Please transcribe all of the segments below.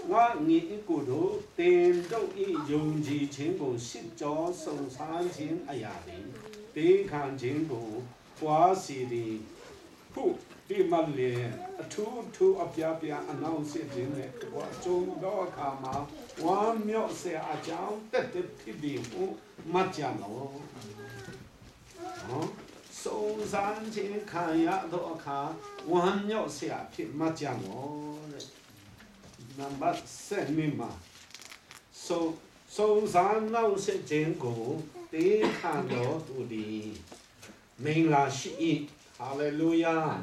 我你一股头颠倒一用之前部十招送3000哎呀的，对抗前部花式的不比么嘞，突啊边announce的呢，我中到看嘛，我秒是阿将得批评我没讲咯，送3000看呀都看，我秒是阿批没讲咯。Number 7嘛，送上老师经过，得看到土地，明了是一，哈利路亚。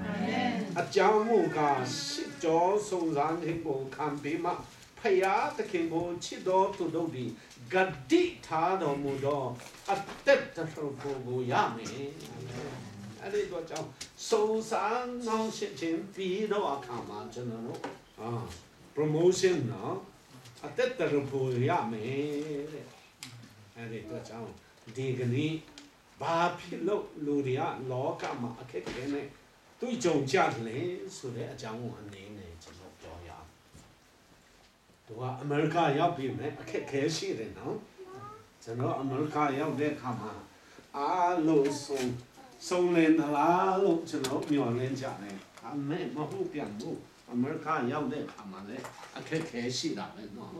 将我家十招送上经过看别嘛，培养的经过七道土地，个地他都没到，得的时候不呀没。这个叫送上老师经别的话看嘛，真的咯promotion နော်အသက်တရဖို့ရမယ်တဲ့အဲ့ဒီတော့ကြောင့်ဒီကနေ့ဘာဖြစ်လို့လူတွေကလောကမှာအခက်ခဲနဲ့တွေ့ကြုံကြတယ်ဆိုတဲ့အကြောင်းကိုအနေနဲ့ကျွန်တော်ပြောရအောင်သူကအမေရိကရောက်ပြီမဲ့အခက်ခဲရှိတယ်နော်ကျွန်တော်အမေရိကရောက်တဲ့အခါမှာအားလုံးဆုံးလင်းသလားလို့ကျွန်တော်မျှော်လင့်ကြတယ်အမေမဟုတ်ပြန်ဘူးအမေရိကရောက်တဲ့အခါမှာလည်းအခက်ခဲရှိတာပဲနော်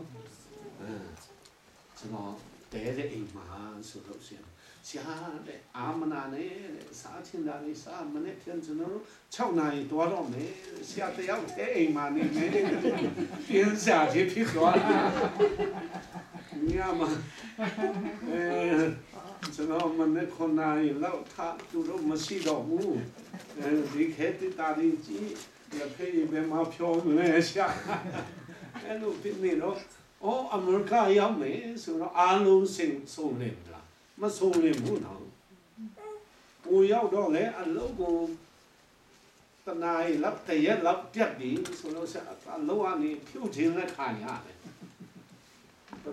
ကျွန်တော်တဲတဲ့အိမ်မှာဆိုလို့ရှိရင်ဆရာတဲ့အာမနာနဲ့စားချင်တာလေးစားမနဲ့ပြန်ကျွန်တော်6နာရီတွားတော့မယ်ဆရာတယောက်တဲအိမ်မှာနေမယ်ပြန်စားချင်ဖြစ်သွားတာညမှာကျွန်တော်မနဲ့9နာရီလောက်ထားသူတို့မရှိတော့ဘူးဒီခဲတတာလေးကြီးလက်ဖေးပဲမဖြောလဲရှာအဲ့လိုဖြစ်နေတော့အမေရိကရောက်မယ်ဆိုတော့အားလုံးဆုံးနေမလားမဆုံးနေဘူးနော်ကိုရောက်တော့လေအလုပ်ကိုတနားလောက်တရက်လောက်ပြတ်ပြီဆိုတော့အလုပ်ကနေဖြုတ်ခြင်းနဲ့ခံရတယ်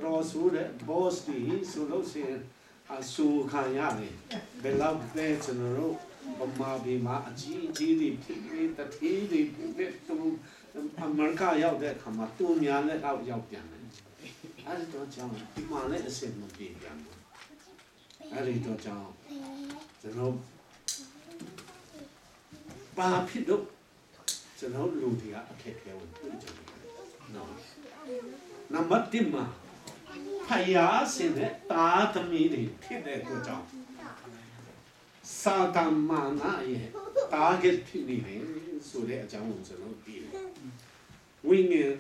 တော်ဆိုတဲ့ boss ကြီးဆိုလို့ရှိရင်အဆူခံရတယ်ဘယ်လောက်ပဲကျွန်တော်တို့ဗမာပြည်မှာအကြီးတွေဖြစ်နေတတိတွေဖြစ်သူအမေရိကရောက်တဲ့အခါမှာသူများလည်းရောက်ပြန်တယ်အဲ့ဒီတော့ကြောင့်ဒီမှာလည်းအစင်မပြေပြန်ဘူးအဲ့ဒီတော့ကြောင့်ကျွန်တော်ဘာဖြစ်လို့ကျွန်တော်လူတွေကအခက်အခဲကိုတွေ့ကြတယ်နော်နံပါတ်1မှာဖယားစင်တဲ့တာသမီးတွေဖြစ်တဲ့အတွက်ကြောင့်စာတမနာရဲ့ target ဖြစ်နေတယ်ဆိုတဲ့အကြောင်းကိုကျွန်တော်သိတယ်ဝိညာဉ်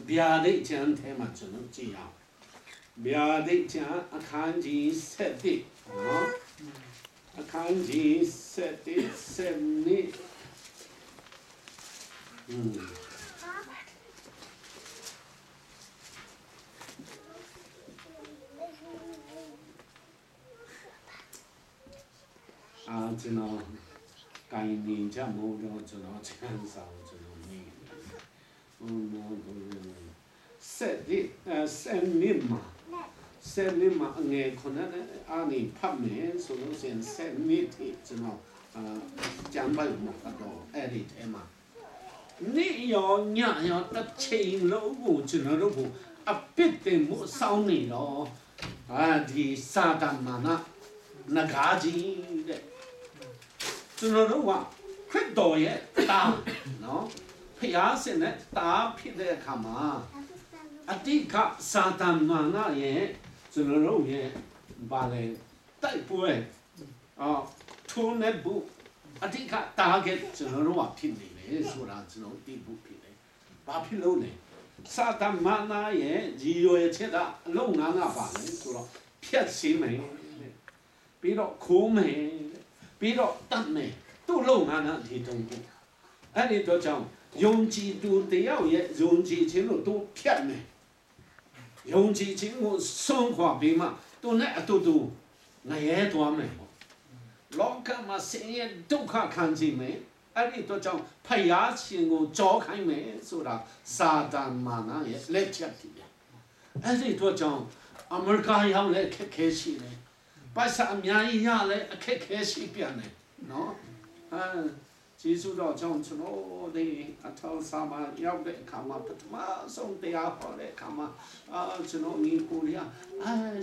ဗျာဒိတ်ကျမ်းထဲမှာကျွန်တော်ကြည့်အောင်ဗျာဒိတ်ကျမ်းအခန်းကြီး7နော်အခန်းကြီး7နှစ်ကျွန်တော်ကိုင်းနေကြမို့တော့ကျွန်တော်ချမ်းစာကိုကျွန်တော်နေဆက်နှစ်မှာအငယ်ခုနနဲ့အားနေဖတ်မယ်ဆိုလို့ရှိရင်ဆက်နှစ်ထိကျွန်တော်ကျမ်းပိုက်မှာတော့အဲ့ဒီထဲမှာနေ့ရောညရောတစ်ချိန်လုံးကိုကျွန်တော်တို့ကိုအပစ်တင်မှုစောင်းနေတော့ဒီစာတမနာနဂါကြီးတဲ့ကျွန်တော်တို့ကခရစ်တော်ရဲ့တာနော်ဖျားစင်နဲ့တာဖြစ်တဲ့အခါမှာအတိကစာတမနာရဲ့ကျွန်တော်တို့ရဲ့ဘာလဲတိုက်ပွဲထုံးနေဘူးအတိက target ကျွန်တော်တို့ကဖြစ်နေတယ်ဆိုတာကျွန်တော်သိဖို့ဖြစ်တယ်ဘာဖြစ်လို့လဲစာတမနာရဲ့ကြီးရွယ်ချက်ကအလုံးငါးပါလဲဆိုတော့ဖြတ်စည်းမယ်ပြီးတော့ခိုးမယ်ပြီးတော့တတ်မယ်သူ့လုံငန်းအထီးတုံးကိုအဲ့ဒီတော့ကြောင့်ယုံကြည်သူတယောက်ရဲ့ယုံကြည်ခြင်းလို့သူဖြတ်မယ်ယုံကြည်ခြင်းကိုဆုံးခွာပြီးမှသူနဲ့အတူတူငရဲသွားမယ်ပေါ့လောကမှာဆင်းရဲဒုက္ခခံကြည့်မယ်အဲ့ဒီတော့ကြောင့်ဖယားရှင်ကိုကြောခိုင်းမယ်ဆိုတာစာတန်မာနရဲ့လက်ချက်တည်းအဲ့ဒီတော့ကြောင့်အမေရိကရောက်လဲခက်ခဲရှိတယ်ပိုက်ဆံအများကြီးရလဲအခက်ခဲရှိပြန်တယ်နော် ကျေးဇူးတော်ကြောင့်ကျွန်တော်ဒီအထောက်ဆောင်မှာရောက်တဲ့အခါမှာပထမဆုံးတရားဟောတဲ့အခါမှာကျွန်တော်ညီကိုလေး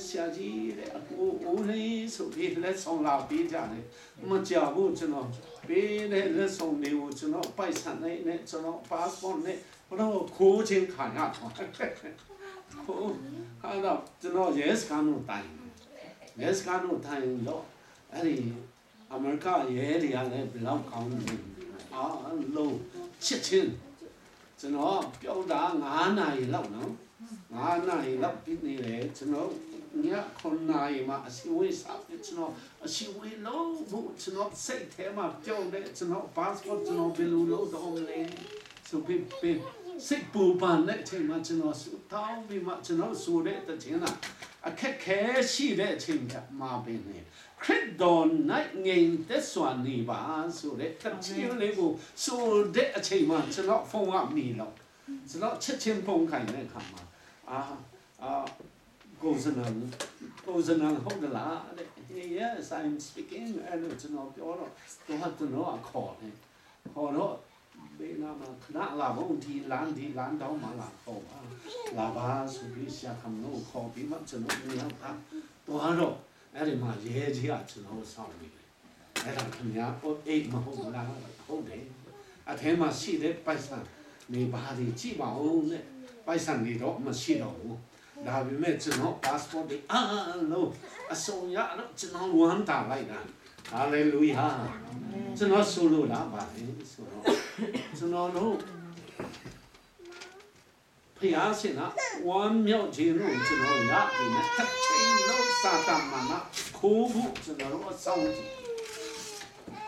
ဆရာကြီးတဲ့အကိုဦးလေးဆိုပြီးလက်ဆောင်လာပေးကြတယ်မကြောက်ဘူးကျွန်တော်ပေးတဲ့လက်ဆောင်တွေကိုကျွန်တော်ပိုက်ဆံနဲ့ကျွန်တော် passport နဲ့ဘလို့ခိုးချင်းခံရတော့ခိုးအဲ့တော့ကျွန်တော် yes ကနုတိုင် yes ကနုတိုင်တော့အဲ့ဒီအမေရိကရဲတွေကလည်းဘယ်လောက်ကောင်းလဲလို့ချစ်ချင်းကျွန်တော်ပြောတာ9 နာရီလောက်နော်9 နာရီလောက်ပြီးနေတယ်ကျွန်တော်ည9 နာရီမှာအစီဝေးစားပြီးကျွန်တော်အစီဝေးလို့ကျွန်တော်စိတ်ထဲမှာပြောတယ်ကျွန်တော် passport ကျွန်တော်ဘယ်လိုလုပ်တော့မလဲဆိုပြီးစိတ်ပူပန်တဲ့အချိန်မှာကျွန်တော်တောင်းပြီးမှကျွန်တော်ဆိုတဲ့တခြင်းလားအခက်ခဲရှိတဲ့အချိန်မှာပင်နေခရစ်တော်နိုင်ငင်သက်စွာနေပါဆိုတဲ့တခြင်းလေးကိုဆိုတဲ့အချိန်မှာကျွန်တော်ဖုန်းကမိတော့ကျွန်တော်ချက်ချင်းဖုန်းခိုင်းတဲ့အခါမှာကိုစနန်ဟုတ်တယ်လားတဲ့ yes I'm speaking အဲ့လိုကျွန်တော်ပြောတော့တော့ကျွန်တော်ခေါ်တယ်ခေါ်တော့ဘေးနာမှာခဏလာဘုံဒီလမ်းတောင်းမှလာပေါ့လာပါဆိုပြီးရှာခမလို့ခေါ်ပြီးမှကျွန်တော်ညောင်းတာတော့အဲ့ဒီမှာရဲကြီးကကျွန်တော်ဆောင်းနေတယ်အဲ့ဒါခင်ဗျာအိတ်မဟုတ်လားဟုတ်တယ်အထဲမှာရှိတဲ့ပိုက်ဆံနေပါဒီကြည့်ပါဦးနဲ့ပိုက်ဆံနေတော့မရှိတော့ဘူးဒါပေမဲ့ကျွန်တော် passport တွေလို့အစုံရတော့ကျွန်တော်ဝမ်းတာလိုက်တာ hallelujah ကျွန်တော်ဆိုလို့လားပါလေဆိုတော့ကျွန်တော်တို့ဖျားရှင်ကဝမ်းမြောက်ခြင်းလို့ကျွန်တော်ရပြီနဲ့တစ်ချိန်လုံးစာတမနာခိုးဖို့ကျွန်တော်အဆောင်ကြည့်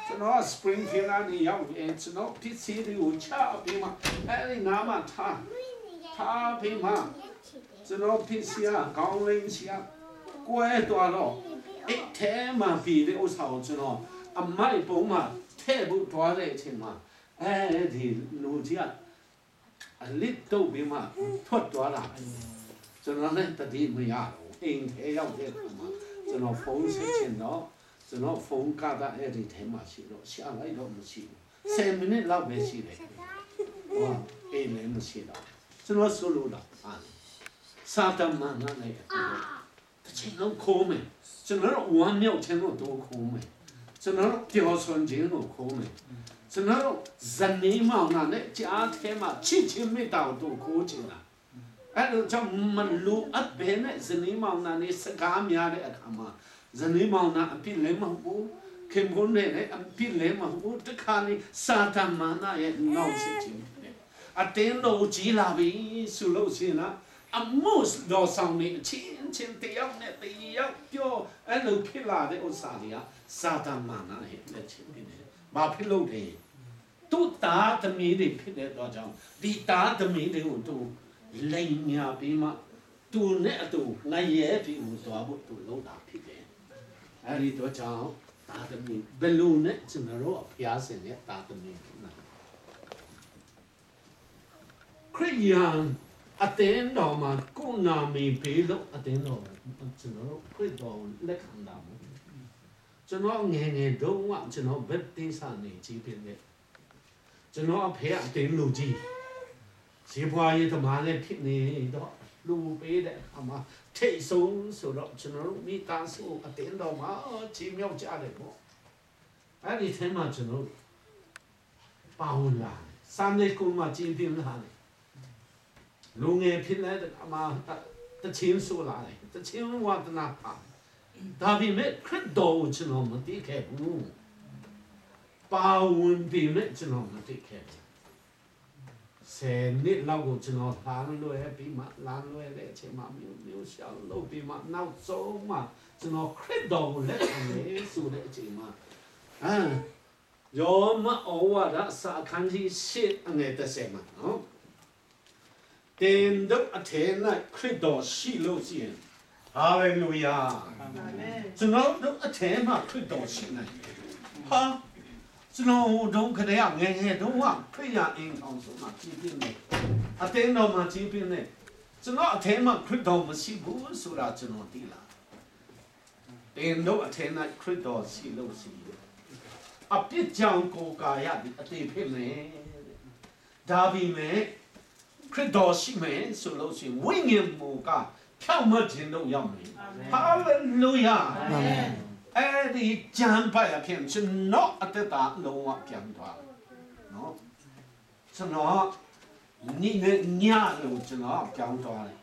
ကျွန်တော် Springfield ကနေရောက်ရင်ကျွန်တော်ပစ္စည်းတွေကိုချပြီးမှအဲဒီနားမှာထားပြီးမှကျွန်တော်ပစ္စည်းကကောင်းလင်းစီကကွဲသွားတော့အိတ်ထဲမှာပြီးတဲ့ဥစ္စာကိုကျွန်တော်အမိုက်ပုံမှာထည့်ဖို့တွားတဲ့အချိန်မှာအဲဒီလူကြီးကအလစ်တော့ပြီးမှထွက်သွားတာကျွန်တော်လည်းတတိမရတော့အိမ်ထဲရောက်တဲ့အခါမှာကျွန်တော်ဖုန်းဆက်ချင်တော့ကျွန်တော်ဖုန်းကအဲ့ဒီထဲမှာရှိတော့ရှာလိုက်တော့မရှိဘူး10 မိနစ်လောက်ပဲရှိတယ်အိမ်လည်းမရှိတော့ကျွန်တော်ဆိုလို့လားစာတမန်နဲ့တစ်ချိန်လုံးခိုးမယ်ကျွန်တော်ဝမ်းမြောက်ခြင်းကိုတော့ခိုးမယ်ကျွန်တော်ပျော်ရွှင်ခြင်းကိုခိုးမယ်ကျွန်တော်ဇနီးမောင်နှံနဲ့ကြားထဲမှာချစ်ချင်းမေတ္တာကိုခိုးချင်တာအဲ့လိုကြောင့်မလူအပ်ဘဲနဲ့ဇနီးမောင်နှံနဲ့စကားများတဲ့အခါမှာဇနီးမောင်နှံအပြစ်လည်းမဟုတ်ဘူးခင်ဗျုန်းနဲ့အပြစ်လည်းမဟုတ်ဘူးတခါလေစာတမန်ရဲ့နောက်ဆက်ခြင်းအတင်းတော်ကြီးလာပြီဆိုလို့ရှိရင်လားအမှုတော်ဆောင်နေအချင်းတယောက်နဲ့တယောက်ပြောအဲ့လိုဖြစ်လာတဲ့ဥစ္စာတွေကစာတမန်ရဲ့လက်ချင်းဖြစ်တယ်ဘာဖြစ်လို့လဲသူတာသမီးတွေဖြစ်တဲ့တော့ကြောင့်ဒီတာသမီးတွေကိုသူလိမ်ညာပြီးမှသူနဲ့အတူငရဲပြီးဟိုသွားဖို့သူလုပ်တာဖြစ်တယ်အဲ့ဒီတော့ကြောင့်တာသမီးဘယ်လိုနဲ့ကျွန်တော်တို့ဖျားစင်နဲ့တာသမီးနာခရိယန်အတင်းတော်မှာကိုနာမီပေးလို့အတင်းတော်ကျွန်တော်တို့ခရစ်တော်လက်ခံတာမို့ကျွန်တော်ငယ်တုန်းကကျွန်တော်ဗက်တိစနေကြီးဖြစ်နေကျွန်တော်အဖေအတင်းလူကြီးဇေဘွားရေးသမားလည်းဖြစ်နေတော့လူပေးတဲ့အမှာထိတ်ဆုံးဆိုတော့ကျွန်တော်တို့မိသားစုအတင်းတော်မှာချီးမြှောက်ကြတယ်ပေါ့အဲ့ဒီထဲမှာကျွန်တော်ပါဝင်လာစမ်းနေကုန်းမှာကြီးပြင်းလာတယ်လူငယ်ဖြစ်နေတဲ့အမှာတချင်းဆိုလာတယ်တချင်းဝါဒနာပါဒါပေမဲ့ခရစ်တော်ကိုကျွန်တော်မသိခဲ့ဘူးပါဝင်ပြီမဲ့ကျွန်တော်မသိခဲ့ဘူးဆယ်နှစ်လောက်ကိုကျွန်တော်လာလွယ်ပြီးမှလာလွယ်တဲ့အချိန်မှာမျိုးရှောင်းလုပ်ပြီးမှနောက်ဆုံးမှကျွန်တော်ခရစ်တော်ကိုလက်ခံလေဆိုတဲ့အချိန်မှာယောမဩဝါဒစာခန်းကြီး8အငယ်30မှာနော်တင်တော့အထက်၌ခရစ်တော်ရှိလို့ရှိရင်ဟာလေလုယာအာမင်ကျွန်တော်တို့အထက်မှာခရစ်တော်ရှိနေဟာကျွန်တော်တို့ခရစ်ငယ်တုန်းကခရစ်ယာအင်းအောင်ဆုံးမှာကြည်ပြင်းနေအတင်းတော်မှာကြည်ပြင်းနေကျွန်တော်အထက်မှာခရစ်တော်မရှိဘူးဆိုတာကျွန်တော်သိလာတင်တော့အထက်၌ခရစ်တော်ရှိလို့ရှိရင် အပြစ်ကြောင့်ကိုယ်ကာယဒီအသေးဖြစ်မယ်ဒါပေမဲ့ခရစ်တော်ရှိမယ်ဆိုလို့ရှိရင်ဝိညာဉ်မူကဖြောင့်မတ်ခြင်းတို့ရောက်မယ်ဟာလေလုယာအဲ့ဒီဂျမ်းပိုင်အဖြစ်ကျွန်တော်အတ္တလုံးဝပြန်သွားနော်ကျွန်တော်နိနဲ့ညလို့ကျွန်တော်ပြောင်းသွားတယ်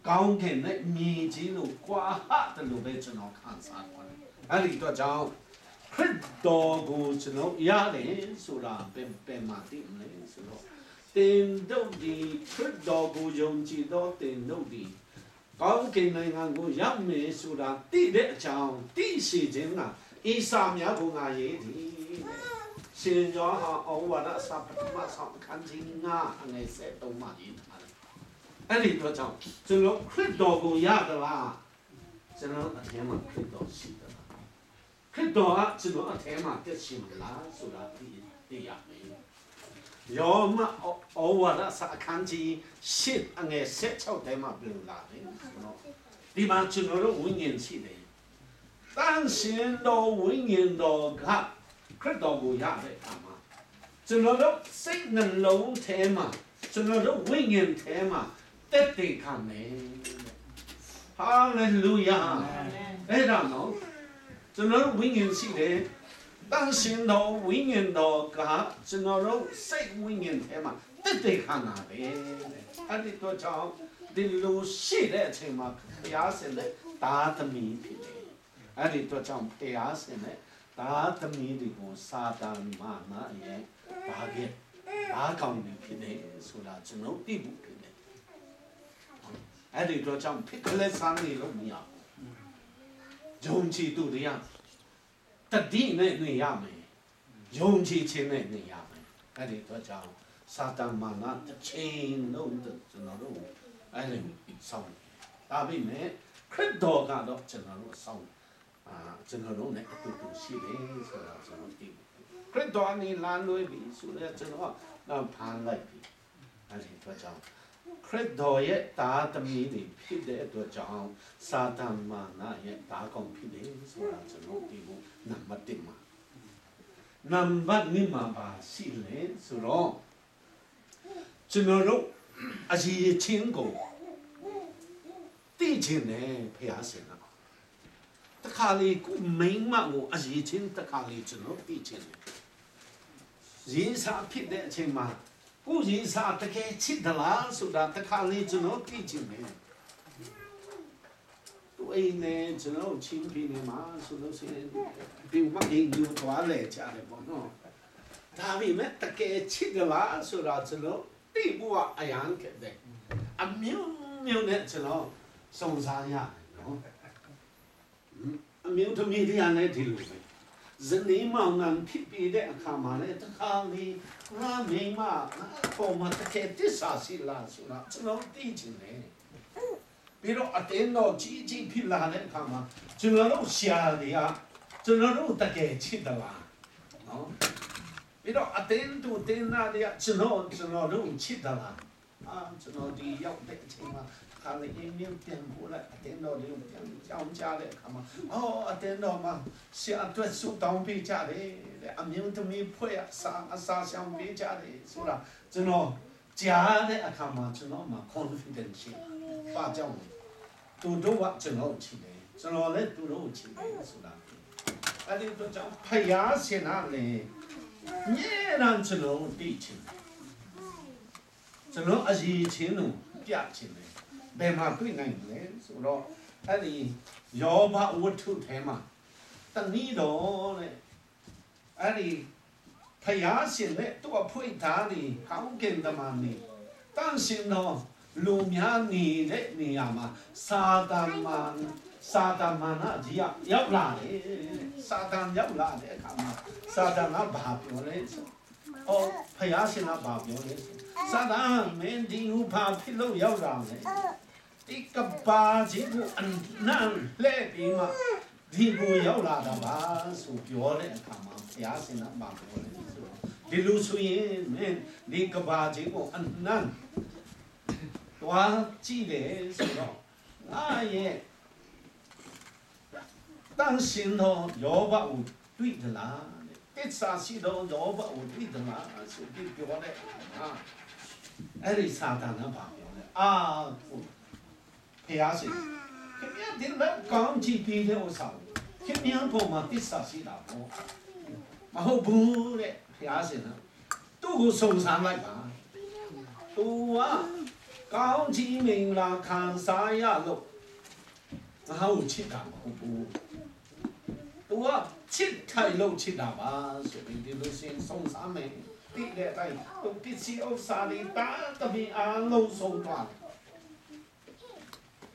ကောင်းကင်နဲ့မြေကြီးလို့ကွာဟတယ်လို့ပဲကျွန်တော်ခံစားသွားတယ်အဲ့ဒီတော့ကြောင့်ခရစ်တော်ကိုကျွန်တော်ရတယ်ဆိုတာပဲမှသိမလဲဆိုတော့တင်တို့ဒီခရစ်တော်ကိုယုံကြည်တော့တင်တို့ဒီကောင်းကင်နိုင်ငံကိုရောက်မယ်ဆိုတာသိတဲ့အကြောင်းသိရှိခြင်းကဤစာများကိုငါရေးသည်ရှင်ယောဟန်ဩဝါဒစာပထမဆောင်ခန်းကြီး9အငယ်73မှာရေးထားတယ်အဲ့ဒီတော့ကြောင့်ကျွန်တော်ခရစ်တော်ကိုရသလားကျွန်တော်အထင်မှာခရစ်တော်ရှိသလားခရစ်တော်ကကျွန်တော်အထင်မှာတက်ရှိမလားဆိုတာသိရမယ်ယောမဩဝါဒစာခန်းကြီး10အငယ်16ထဲမှာပြောလာတယ်နော်ဒီမှာကျွန်တော်တို့ဝိညာဉ်ရှိတယ်တန်ရှင်တော်ဝိညာဉ်တော်ကခရစ်တော်ကိုရတဲ့အခါမှာကျွန်တော်တို့စိတ်နှလုံးထဲမှာကျွန်တော်တို့ဝိညာဉ်ထဲမှာတက်တည်ခံမယ်ဟာလေလုယာအဲ့ဒါနော်ကျွန်တော်တို့ဝိညာဉ်ရှိတယ်တန်ရှင်တော်ဝိညာဉ်တော်ကကျွန်တော်တို့စိတ်ဝိညာဉ်ထဲမှာတက်တည်ခံတာပဲအဲ့ဒီတော့ကြောင့်ဒီလိုရှိတဲ့အချိန်မှာဘုရားရှင်နဲ့တာသမီဖြစ်တယ်အဲ့ဒီတော့ကြောင့်ဘုရားရှင်နဲ့ဒါသမီးတွေကိုစာတန်မာနာရဲ့ဘာကဲဘာကောင်းနေဖြစ်နေဆိုတာကျွန်တော်သိဖို့ဖြစ်နေအဲ့ဒီတော့ကြောင့်ဖြစ်ကလေးစားနေလို့မရယုံကြည်သူတွေကတတိနဲ့နေရမယ်ယုံကြည်ခြင်းနဲ့နေရမယ်အဲ့ဒီတော့ကြောင့်စာတန်မာနာတစ်ချိန်လုံးကျွန်တော်တို့အဲ့ဒီဆောင်ဒါပေမဲ့ခရစ်တော်ကတော့ကျွန်တော်တို့ဆောင်ကျွန်တော်တို့နဲ့အတူတူရှိတယ်ဆိုတာကျွန်တော်သိခရစ်တော်နဲ့လမ်းလွှဲပြီးဆိုတော့ကျွန်တော်ဖန်လိုက်ပြီအဲဒီတော့ကြောင့်ခရစ်တော်ရဲ့တာသမီးတွေဖြစ်တဲ့အတွက်ကြောင့်စာတန်မာနရဲ့တာကောင်ဖြစ်တယ်ဆိုတာကျွန်တော်သိဖို့နံပါတ်1မှာနံပါတ်2မှာပါရှိလေဆိုတော့ကျွန်တော်တို့အရေးချင်းကိုသိခြင်းနဲ့ဖျားစင်တာတခါလေကိုမိမ့်မကိုအရေးချင်းတခါလေကျွန်တော်သိချင်းရင်းစားဖြစ်တဲ့အချိန်မှာကိုရင်းစားတကယ်ချစ်သလားဆိုတာတခါလေကျွန်တော်သိချင်းပဲသူအိမ်နဲ့ကျွန်တော်ချင်းပြနေမှာဆိုလို့ရှိရင်ဒီမကင်းယူသွားလေကြတယ်ပေါ့နော်ဒါပေမဲ့တကယ်ချစ်သလားဆိုတာကျွန်တော်သိဖို့အရန်ခဲ့တယ်အမျိုးမျိုးနဲ့ကျွန်တော်စုံစားရတယ်နော်အမျိုးသမီးတွေကလည်းဒီလိုပဲဇနီးမောင်နှံဖြစ်ပြီးတဲ့အခါမှာလည်းတခါလေငါမိမပေါ်မှာတကယ်တစ္ဆာရှိလားဆိုတာကျွန်တော်သိချင်တယ်ပြီးတော့အတင်းတော့ကြီးကြီးဖြစ်လာတဲ့အခါမှာကျွန်တော်တို့ရှာတွေကကျွန်တော်တို့တကယ်ချစ်သလားနော်ပြီးတော့အတင်းတို့တင်းနာတွေကကျွန်တော်တို့ချစ်သလားကျွန်တော်ဒီရောက်တဲ့အချိန်မှာခါလေးအင်းမျိုးပြန်ပို့လိုက်အတင်းတော်လေးပြန်ကြောင်းကြတဲ့အခါမှာအတင်းတော်မှာဆရာအတွက်ဆူတောင်းပေးကြတယ်တဲ့အမျိုးသမီးဖွဲ့အစာဆောင်ပေးကြတယ်ဆိုတာကျွန်တော်ကြားတဲ့အခါမှာကျွန်တော်မှာ confidence ရှိပါကြောင်းသူတို့ကကျွန်တော်ချစ်တယ်ကျွန်တော်လည်းသူတို့ချစ်တယ်ဆိုတာအဲ့ဒီတော့ကြောင့်ဖယားရှင်နာလေညရန်ကျွန်တော်သိချင်ကျွန်တော်အရေးချင်းလို့ပြချင်တယ်ဘယ်မှာတွေ့နိုင်လဲဆိုတော့အဲ့ဒီယောဘဝတ္ထုထဲမှာတနည်းတော့လေအဲ့ဒီဖယားရှင်နဲ့သူ့အဖွေသားတွေကောင်းကင်တမန်တွေတန်ရှင်တော်လူများနေတဲ့နေရာမှာစာတမန်နာကြီးရောက်လာတယ်စာတန်ရောက်လာတဲ့အခါမှာစာတန်ကဘာပြောလဲဆိုဖယားရှင်ကဘာပြောလဲစာတန်မင်းဒီဥပါဖြစ်လို့ရောက်လာတယ်ဒီကဘာကြီးကိုအနံလဲပြီးမှဒီကိုရောက်လာတာပါဆိုပြောတဲ့အခါမှာဘုရားရှင်ကဘာပြောလဲဆိုတော့ဒီလိုဆိုရင်မင်းဒီကဘာကြီးကိုအနံသွားကြည့်တယ်ဆိုတော့ငါရဲ့当心头摇把我对的啦，这啥西头摇把我对的啦，是别表的啊，哎，你撒旦那把表的啊，陪下先，今天听到讲起别的我少，今天不嘛这啥西啦我，然后不嘞陪下先啦，都个受伤来吧，都啊，讲起明啦看啥呀路，然後切淡好不？都啊切太路切淡吧，所以啲路線送啥名？啲咧係都必須要沙利打特別啊路送斷，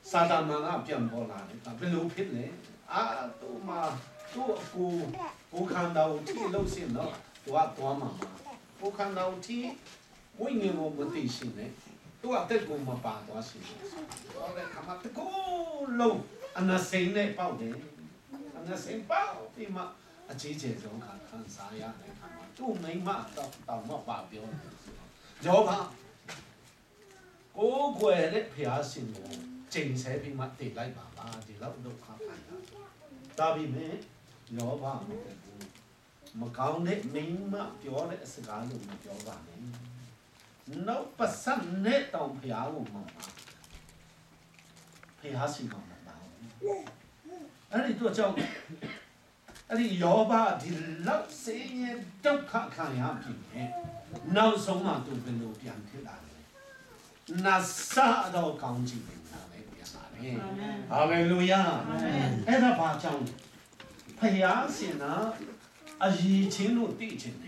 沙旦嘛啊變波啦，特別路撇咧啊都嘛都กู看到啲路線咯，都啊多嘛嘛，กู看到啲每年我們地線咧。都話得個嘛八卦事，我哋琴日得個路，安那成咧包嘅，安那成包啲嘛，啊姐姐就看啥呀？你看嘛，都沒嘛到嘛發表，有吧？嗰個咧譬如先我正寫片嘛，地嚟爸爸，地樓都拍睇下，特別咩？有吧？嘛講咧明嘛表咧是講路嘛表吧咧。no 不生呢當皮下會慢慢，皮下是慢慢打。啊你多少，啊你搖把啲老些嘢都看下邊嘅，腦數嘛都變到變脫啦嘅，那啥都講起嚟啦咧變啦咧，哈利路亞，အဲ့ဒါဘာကြောင့်皮下先啊，啊以前都地前嘅，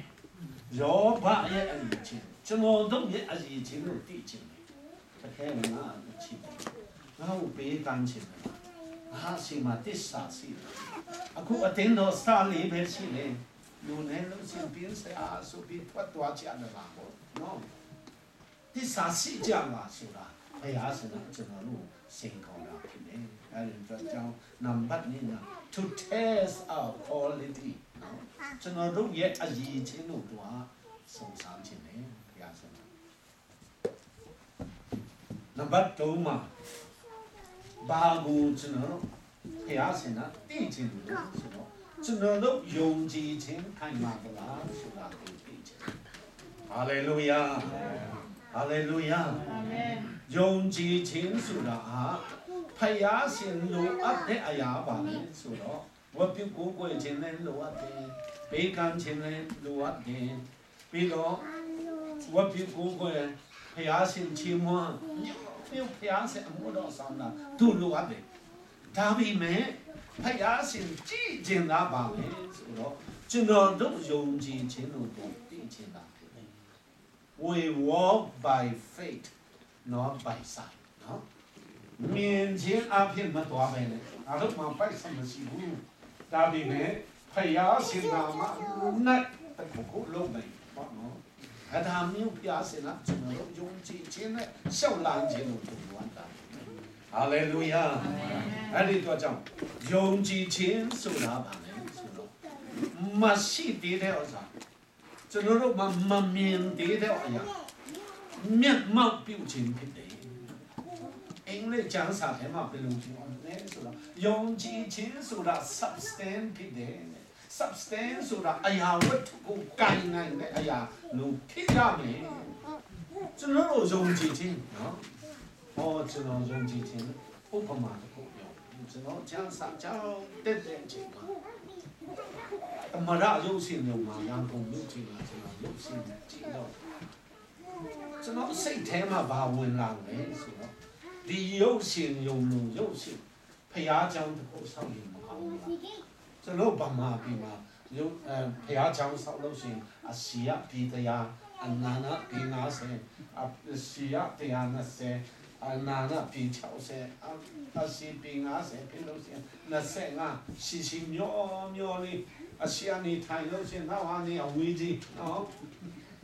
搖把嘢啊以前。ကျွန်တော်တို့ရဲ့အရေးချင်းကိုသိချင်တယ်။တကယ်ငါ့ကိုချစ်တယ်။ငါ့ကိုပေးကမ်းချင်တယ်။ဟာစီမတစ္ဆာစီ။အခုအတင်းတော်စာလေးပဲရှိလေ။လူနဲ့လို့ရှင်ပြင်းစရာဆိုပြီးထွက်သွားကြတယ်ပါဘော။နော်။တစ္ဆာစီကြမှာဆိုတာဘုရားရှင်ကကျွန်တော်တို့စိန်ခေါ်တာဖြစ်တယ်။အဲဒီတော့ကြောင့်နံပါတ်1က to test our quality နော်။ကျွန်တော်တို့ရဲ့အရေးချင်းတို့ကစုံစမ်းခြင်းနဲ့နံပါတ်3မှာဘာကိုကျွန်တော်ဖျားစင်တာသိချင်လို့ဆိုတော့ကျွန်တော်တို့ယုံကြည်ခြင်းခိုင်မာသလားဆိုတာကိုသိချင်ဟာလေလုယာဟာလေလုယာယုံကြည်ခြင်းဆိုတာဟာဖျားစင်လိုအပ်တဲ့အရာပါလေဆိုတော့ဝတ်ပြုကိုယ်ကိုယ်ခြင်းနဲ့လိုအပ်တယ်ဘေးကံခြင်းနဲ့လိုအပ်တယ်ပြီးတော့ဝတ်ပြုကိုယ်ကိုယ်ဖျားရှင်ချီးမွမ်းမြို့ဖျားရှင်အမှုတော်ဆောင်တာသူ့လိုအပ်တယ်ဒါပေမဲ့ဖျားရှင်ကြည်ကျင်တာပါလေဆိုတော့ကျွန်တော်တို့ယုံကြည်ခြင်းတို့ကိုသိချင်တာဖြစ်တယ် We walk by faith not by sight နော်မြင်ခြင်းအဖြစ်မတော်ပဲလေအားလုံးမှာပိုက်ဆံမရှိဘူးဒါပေမဲ့ဖျားရှင်ကမှနဲ့တခုလုံးမယ်ပေါ့နော်အဲ့ဒါမျိုးပြစင်လားကျွန်တော်တို့ယုံကြည်ခြင်းနဲ့ရှောက်လန်းခြင်းတို့တူဝတ်တာဟာလေလုယာအဲ့ဒီတော့ကြောင့်ယုံကြည်ခြင်းဆိုတာပါလေဆိုတော့မရှိသေးတဲ့ဥစ္စာကျွန်တော်တို့မမြင်သေးတဲ့အရာမျက်မှောက်ပြုခြင်းဖြစ်တယ်အင်္ဂလိပ်ကျမ်းစာထဲမှာဘယ်လိုပြောလဲဆိုတော့ယုံကြည်ခြင်းဆိုတာ substance ဖြစ်တယ် substance ဆိုတာအရာဝတ္ထုကိုကိုင်နိုင်တဲ့အရာလို့ဖြစ်ရမယ်ကျွန်တော်တို့ယုံကြည်ခြင်းနော်ဟောကျွန်တော်ယုံကြည်ခြင်းဥပမာတစ်ခုပြောကျွန်တော်ကျမ်းစာကြောင်းတက်တဲ့အချိန်မှာအမရရုပ်ရှင်ရုံမှာရန်ကုန်မြို့ကြီးမှာကျွန်တော်ရုပ်ရှင်ကြည့်တော့ကျွန်တော်စိတ်ထဲမှာဘာဝင်လာလဲဆိုတော့ဒီရုပ်ရှင်ရုံလို့ရုပ်ရှင်ဖျားကြောင်းတစ်ခုဆောက်ရင်မကောင်းဘူးလားကျွန်တော်ဗမာပြည်မှာရုပ်ဖျားကြောင်းဆောက်လို့ရှိရင်အစီယပြည်တရားအနာနာပြည်90အစီယတရား20အနာနာပြည်60အစီပြည်50ပြည်လို့ရှိရင်25ရှိမျောလေးအစီအနီထိုင်လို့ရှိရင်နောက်ဟာနေအဝေးကြီးနော်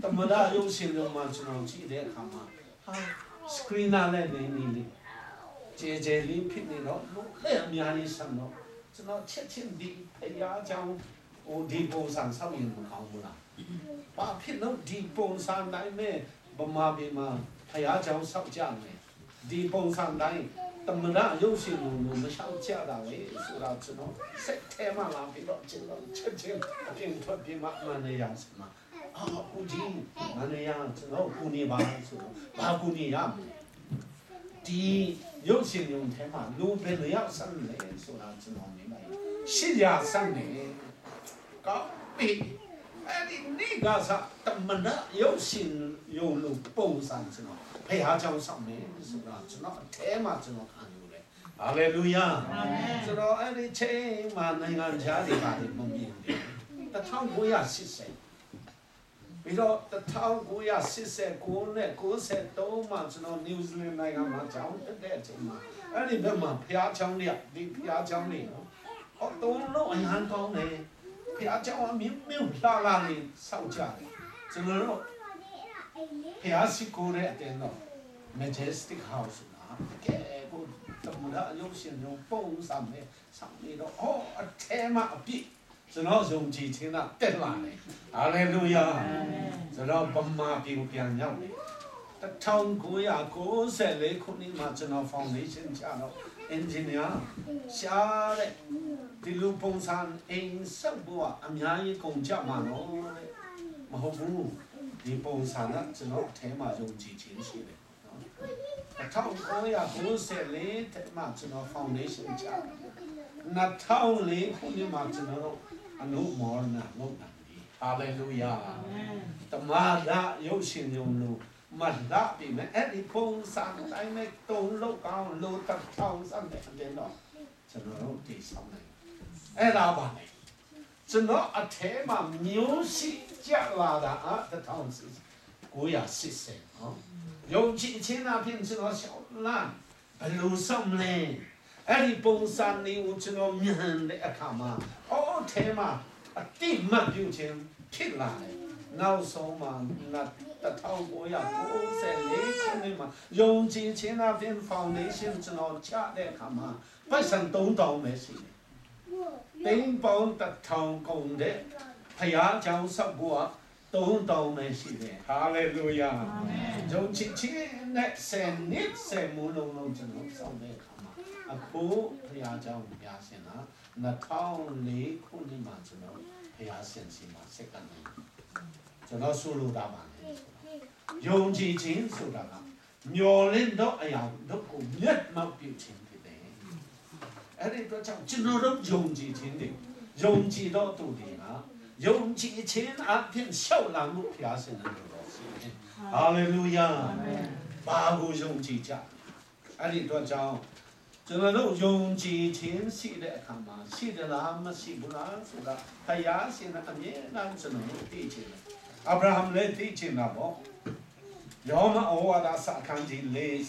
တမဒါရုပ်ရှင်လုံးမှာကျွန်တော်ကြည့်တဲ့အခါမှာဟာစကရီနာနဲ့နေနေလေးကျေလေးဖြစ်နေတော့လက်အများကြီးဆမ်းတော့ကျွန်တော်ချက်ချင်းဒီဖျားကြောင်းဟိုဒီပုံစံဆောက်ရင်မကောင်းဘူးလားဘာဖြစ်လို့ဒီပုံစံတိုင်းနဲ့ဗမာပြည်မှာဖျားကြောင်းဆောက်ကြမယ် ဒီပုံစံတိုင်းတမရရုပ်ရှင်လိုမရှောင်ကြတာလေဆိုတော့ကျွန်တော်စိတ်ထဲမှာလာပြီးတော့ကျွန်တော်ချက်ချင်းအပြင်ထွက်ပြီးမှမနေရစမှာဦးကြီးမနေရကျွန်တော်ကူနေပါဆိုတော့ဘာကူနေရမလဲဒီရုပ်ရှင်ရုံထဲမှာလူဘယ်လိုရောက်ဆန်းလဲဆိုတာကျွန်တော်နေလိုက်ရှစ်ရာဆန်းတယ်ကောင်းပြီအဲ့ဒီနေ့ကစားတမရရုပ်ရှင်ရုံလိုပုံစံကျွန်တော်ဖခင်ကြောင့်ဆောင်မယ်ဆိုတော့ကျွန်တော်အထဲမှာကျွန်တော်ခံယူတယ်ဟာလေလုယာအာမင်ဆိုတော့အဲ့ဒီချိန်မှာနိုင်ငံခြားတွေပါတယ်မမြင်ဘူး1980ပြီးတော့1989နဲ့93မှာကျွန်တော်နယူးဇီလန်နိုင်ငံမှာကြောင်းတက်တဲ့အချိန်မှာအဲ့ဒီဘက်မှာဖခင်ကြောင့်เนี่ยဒီဖခင်ကြောင့်နေနော်ဟောတုံးလုံးအရန်ကောင်းတယ်ဖခင်ကြောင့်အမြင့်မြင့်လာလာနေစောက်ကြတယ်ကျွန်တော်တို့ဖျားစီကိုတဲ့အတင်းတော့ majestic house နာကဲကိုတမရအယုံရှင်ရုံပုံစံနဲ့ဆောင်နေတော့အထဲမှာအပြည့်ကျွန်တော်ယုံကြည်ခြင်းကတက်လာတယ်ဟာလေလုယာကျွန်တော်ဗမာပြည်ကိုပြန်ရောက်တယ်1994ခုနှစ်မှာကျွန်တော် foundation ချတော့ engineer ရှားတဲ့ဒီလူပုံစံအိမ်ဆောက်ဖို့အများကြီးကုန်ကြမှာနော်မဟုတ်ဘူးဒီပုံစံကကျွန်တော်အထဲမှာယုံကြည်ခြင်းရှိတယ်နော်1994တက်မှာကျွန်တော် foundation ချ2004ခုနှစ်မှာကျွန်တော်အနုမောရဏလုပ်တာဟာလေလုယာတမရရုပ်ရှင်ရုံလို့မလာပြီမဲ့အဲ့ဒီပုံစံတိုင်းမဲ့တုံလောက်ကောင်းလို့တစ်ထောင်စတဲ့အတင်းတော့ကျွန်တော်တို့ဒီဆောင်နေအဲ့ဒါပါလေကျွန်တော်အထဲမှာမျိုးရှိကြလာတာတစ်ထောင်980နော်ယုံကြည်ခြင်းအပြင်ကျွန်တော်ရှောင်းလာဘယ်လိုဆောင်လဲအဲ့ဒီပုံစံလေးကိုကျွန်တော်မြင်တဲ့အခါမှာထဲမှာအတိမတ်ပြုခြင်းဖြစ်လာတယ်နောက်ဆုံးမှာ1994ခုနှစ်မှာယုံကြည်ခြင်းအပြင် foundation ကျွန်တော်ချတဲ့အခါမှာပတ်စံ3000ပဲရှိတယ်တိမ်ပေါင်း1000ကုန်တဲ့ဖယားကြောင့်ဆောက်ဖို့3000ပဲရှိတယ်ဟာလေလုယာယုံကြည်ခြင်းနဲ့ဆယ်နှစ်ဆယ်မိုးလုံးကျွန်တော်ဆောက်တဲ့အခါမှာအခုဖယားကြောင့်ပြဆင်တာ2004ခုနှစ်မှာကျွန်တော်ဖယားဆင်စီမှာစက္ကန့်နေကျွန်တော်ဆိုလိုတာပါလေယုံကြည်ခြင်းဆိုတာကမျော်လင့်တော့အရာတို့ကိုမျက်မှောက်ပြုခြင်းဖြစ်တယ်အဲ့ဒီတော့ကျွန်တော်တို့ယုံကြည်ခြင်းတွေယုံကြည်တော့သူတွေကယုံကြည်ခြင်းအပြင်ရှောက်လာမှုဖယားဆင်တယ်လို့ဆိုတယ်ဟာလေလုယာဘာကိုယုံကြည်ကြအဲ့ဒီတော့ကျွန်တော်တို့ယုံကြည်ခြင်းရှိတဲ့အခါမှာရှိသလားမရှိဘူးလားဆိုတာဖယားရှင်ကအမြဲတမ်းကျွန်တော်တို့သိချင်တယ်အာဗြဟံလည်းသိချင်တာပေါ့ယောမဩဝါဒစာခန်းကြီး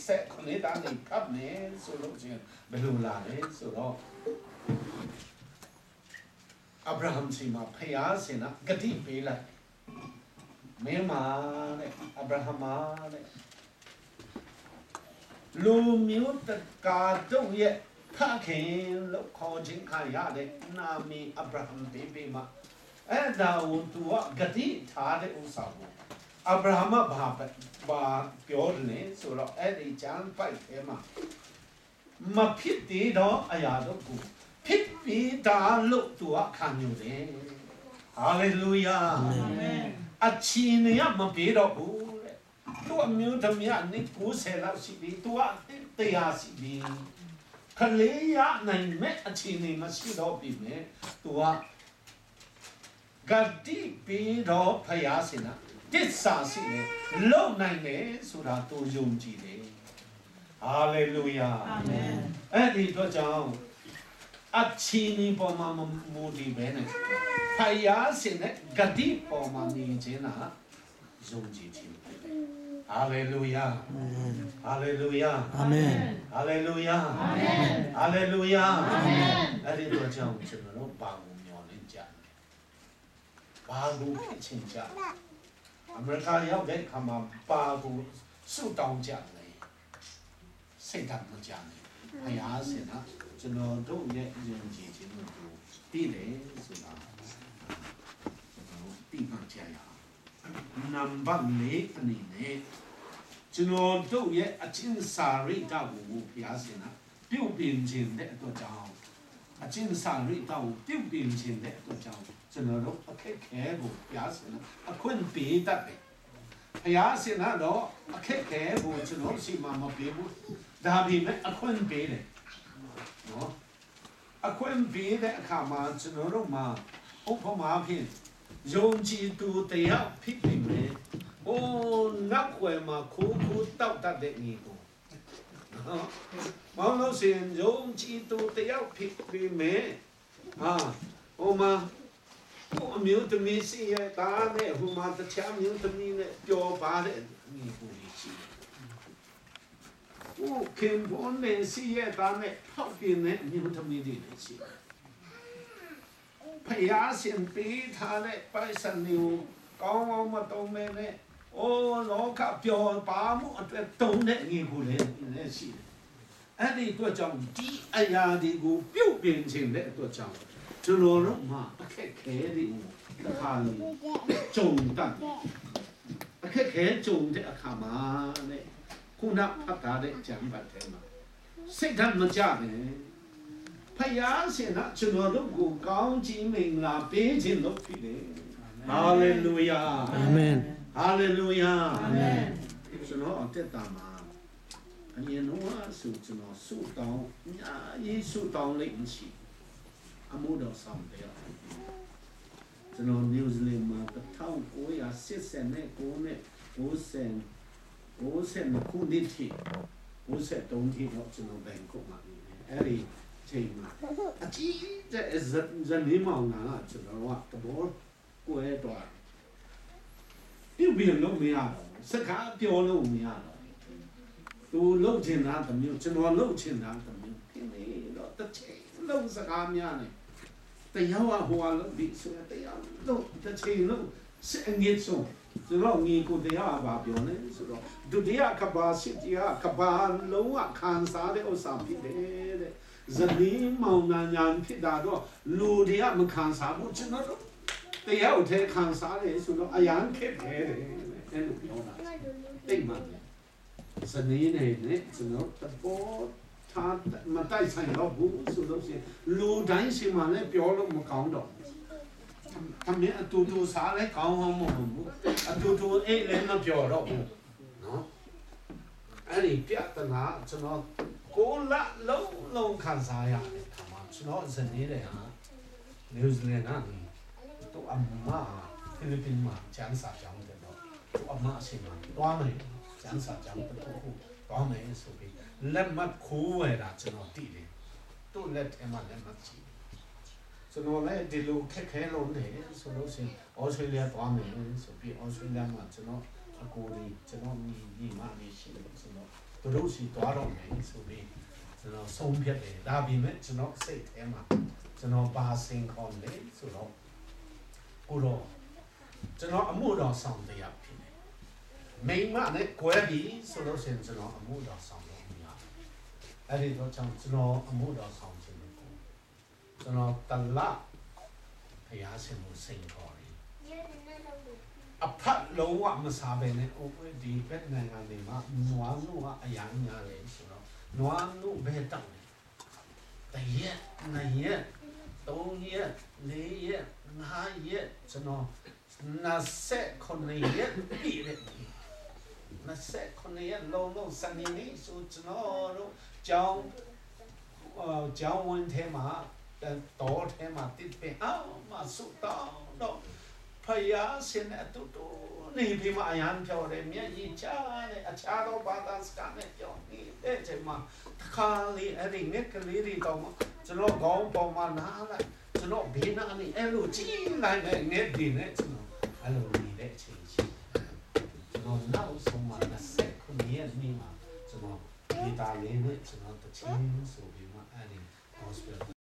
49တန်းနေကပ်နေဆိုလို့ချင်းဘယ်လိုလာလဲဆိုတော့အာဗြဟံစီမှာဖယားရှင်ကဂတိပေးလိုက်မင်းမာတဲ့အာဗြဟံမာတဲ့လူမျိုးတကာတို့ရဲ့ဖခင်လို့ခေါ်ခြင်းခံရတဲ့နာမည်အာဗြဟံဘေမှာအဲ့ဒါကိုသူကဂတိထားတဲ့ဥစ္စာကိုအာဗြဟံဘာပြောတယ်လဲဆိုတော့အဲ့ဒီကျမ်းပိုက်ထဲမှာမဖြစ်သေးတော့အရာတို့ကိုဖြစ်ပြီးတာလို့သူကခံယူတယ်ဟာလေလုယာအာမင်အချင်းရမပြေတော့ဘူးသူအမျိုးသမီးနဲ့90လောက်ရှိပြီသူကတရားရှိပြီခလေးရနိုင်မဲ့အချင်းနေမရှိတော့ပြီမဲ့သူကဂတိပြီးတော့ဖယားစင်တစ္ဆာရှိတယ်လုံနိုင်တယ်ဆိုတာသူယုံကြည်တယ်ဟာလေလုယာအာမင်အဲ့ဒီတော့ကြောင့်အချင်းနေပေါ်မှာမူတည်ပဲနဲ့ဖယားစင်နဲ့ဂတိပေါ်မှာနေခြင်းဟာယုံကြည်ခြင်းဟာလေလုယာဟာလေလုယာအာမင်ဟာလေလုယာအာမင်ဟာလေလုယာအာမင်အဲ့ဒီတော့ကြောင့်ကျွန်တော်တို့ဘာကိုမျှော်လင့်ကြလဲဘာကိုဖြစ်ချင်ကြအမေရိကန်ရောက်တဲ့ခါမှာဘာကိုဆုတောင်းကြလဲစိတ်ဓာတ်မကြနဲ့ဘုရားရှင်ကကျွန်တော်တို့ရဲ့ယုံကြည်ခြင်းကိုသိတယ်ဆိုတာကျွန်တော်သိမှကြရအောင်နံပါတ်၄အနေနဲ့ ကျွန်တော်တို့ရဲ့အချင်းစာရိတ္တကိုဘုရားရှင်ကပြုတ်ပြင်ခြင်းတဲ့အတွက်ကြောင့်အချင်းစာရိတ္တကိုပြုတ်ပြင်ခြင်းတဲ့အတွက်ကြောင့်ကျွန်တော်တို့အခက်ခဲကိုဘုရားရှင်ကအခွင့်ပေးတတ်တယ်ဘုရားရှင်ကတော့အခက်ခဲကိုကျွန်တော်ရှိမှမပေးဘူးဒါပေမဲ့အခွင့်ပေးတယ်နော်အခွင့်ပေးတဲ့အခါမှာကျွန်တော်တို့မှာဥပမာဖြင့်ယုံကြည်သူတရားဖြစ်နေမယ် အိုးနောက်ွယ်မှာခိုးတောက်တတ်တဲ့ညီကိုနော်မောင်လို့ရှင်ယုံကြည်သူတယောက်ဖြစ်ပြီးမယ်ဟာဟိုမှာဟိုအမျိုးသမီးစီရဲ့ဒါနဲ့ဟိုမှာတခြားမျိုးသမီးနဲ့ပျော်ပါတဲ့ညီကိုရှိတယ်ဟိုခင်ဗျန်းနဲ့စီရဲ့ဒါနဲ့ထောက်ပြင်းတဲ့အမျိုးသမီးတွေရှိတယ်ဖယားရှင်ပေးထားတဲ့ပိုက်ဆံမျိုးကောင်းကောင်းမတုံးမဲနဲ့အိုးလောကပျော်ပါမှုအတွက်တုံးတဲ့ငြိမ်ကိုလည်းရှိတယ်။အဲ့ဒီအတွက်ကြောင့်ဒီအရာတွေကိုပြုတ်ပြင်ခြင်းတဲ့အတွက်ကြောင့်ကျွန်တော်တို့မှာအခက်ခဲတွေကိုတစ်ခါလေကြုံတတ်တယ်။အခက်ခဲကြုံတဲ့အခါမှာနဲ့ခုနဖတ်ထားတဲ့ကျမ်းပတ်ထဲမှာစိတ်ဓာတ်မကြနဲ့ဖယားရှင်ကကျွန်တော်တို့ကိုကောင်းချီးမင်္ဂလာပေးခြင်းလို့ဖြစ်တယ်။ ဟာလေလုယာအာမင်ဟာလေလုယာအာမင်ကျွန်တော်အသက်တာမှာအရင်တော့ဆိုကျွန်တော်ဆုတောင်းယေရှုတောင်းလိုက်မရှိအမှုတော်ဆောင်တယ်ကျွန်တော်နယူးဇီလန်မှာ1989နဲ့90ခုနှစ်ထိ93ထိတော့ကျွန်တော်ဘန်ကောက်မှာအဲ့ဒီချိန်မှာအကြီးတဲ့ဇနီးမောင်နာကကျွန်တော်ကတဘောကိုယ်တော့ပြုတ်ပြီးလုံးမရတော့စကားပြောလို့မရတော့သူလှုပ်ချင်တာတမျိုးကျွန်တော်လှုပ်ချင်တာတမျိုးဖြစ်နေတော့တစ်ချိန်လှုပ်စကားများနေတရားဟိုလှုပ်ပြီးဆိုတရားလှုပ်တစ်ချိန်လှုပ်စအငိဆုံးကျွန်တော်ငီကိုတရားပါပြောနေဆိုတော့ဒုတိယကဘာစစ်တရားကဘာလုံးဝခံစားတဲ့ဥစ္စာဖြစ်တယ်တဲ့ဇနီးမောင်နှံညာဖြစ်တာတော့လူတွေကမခံစားဘူးကျွန်တော်တို့တရားဥထဲခံစားတယ်ဆိုတော့အယံခက်ခဲတယ်အဲ့လိုပြောတာတိတ်မှန်တယ်ဇနီးနဲ့ကျွန်တော်တပေါ်ထားမတိုက်ဆိုင်တော့ဘူးဆိုလို့ရှိရင်လူတိုင်းရှိမှလည်းပြောလို့မကောင်းတော့အမေအတူတူစားလဲကောင်းအောင်မဟုတ်ဘူးအတူတူအိတ်လည်းမပြောတော့ဘူးနော်အဲ့ဒီပြဿနာကျွန်တော်ကိုလာလုံးခံစားရတယ်ခါမှကျွန်တော်ဇနီးတွေဟာနယူးဇီလန်ကတော့အမဖိလစ်ပင်မှာကျန်းစာကြောင်းတယ်တော့အမအစီမံတွားမယ်ကျန်းစာကြောင်းတစ်ခုတွားမယ်ဆိုပြီးလက်မှတ်ခိုးဝယ်တာကျွန်တော်သိတယ်သူ့လက်ထဲမှာလက်မှတ်ကြည့်ကျွန်တော်လည်းဒီလိုခက်ခဲလုံးတယ်ဆိုလို့ရှိရင်ဩစတြေးလျသွားမယ်ဆိုပြီးဩစတြေးလျမှာကျွန်တော်အကိုကြီးကျွန်တော်ညီမလေးရှိတယ်ဆိုတော့သူတို့စီသွားတော့မယ်ဆိုပြီးကျွန်တော်ဆုံးဖြတ်တယ်ဒါပေမဲ့ကျွန်တော်စိတ်ထဲမှာကျွန်တော်ပါစင်ခေါ်လေဆိုတော့ကိုတော့ကျွန်တော်အမှုတော်ဆောင်တရားဖြစ်တယ်မိမနဲ့ကွဲပြီးဆိုလို့ရှိရင်ကျွန်တော်အမှုတော်ဆောင်လို့မရအဲ့ဒီတော့ကျွန်တော်အမှုတော်ဆောင်ခြင်းကိုကျွန်တော်တလဖယားရှင်ကိုစိန်ခေါ်တယ်အဖတ်လုံးဝမစားဘဲနဲ့အိုးဒီဘက်နိုင်ငံတွေမှာနွားနုကအရန်များတယ်ဆိုတော့နွားနုဘယ်တောက်လဲတရက်နှစ်ရက်သုံးရက်လေးရက်ငါးရက်ကျွန်တော်29ရက်ပြည့်တယ်29ရက်လုံးစနေနေ့ဆိုကျွန်တော်တို့ကျောင်းဝင်ထဲမှာတော်ထဲမှာတစ်ပင်မဆုတောင်းတော့ဖယားရှင်အတူတူနေပြီးမှအရန်ပြောတယ်မျက်ရည်ချတယ်အခြားသောဘာသာစကားနဲ့ပြောနေတဲ့ချိန်မှာတစ်ခါလေအဲ့ဒီငက်ကလေးတွေတော့ကျွန်တော်ခေါင်းပေါ်မှာနားလိုက်ကျွန်တော်ဘေးနားလေးအဲ့လိုကြည့်လိုက်တဲ့ငက်ဒီနဲ့ကျွန်တော်အဲ့လိုနေတဲ့ချိန်ရှိကျွန်တော်နောက်ဆုံးမှာ29ရက်နေ့မှာကျွန်တော်ဒီတာလေးနဲ့ကျွန်တော်တချင်းဆိုပြီးမှအဲ့ဒီ hospital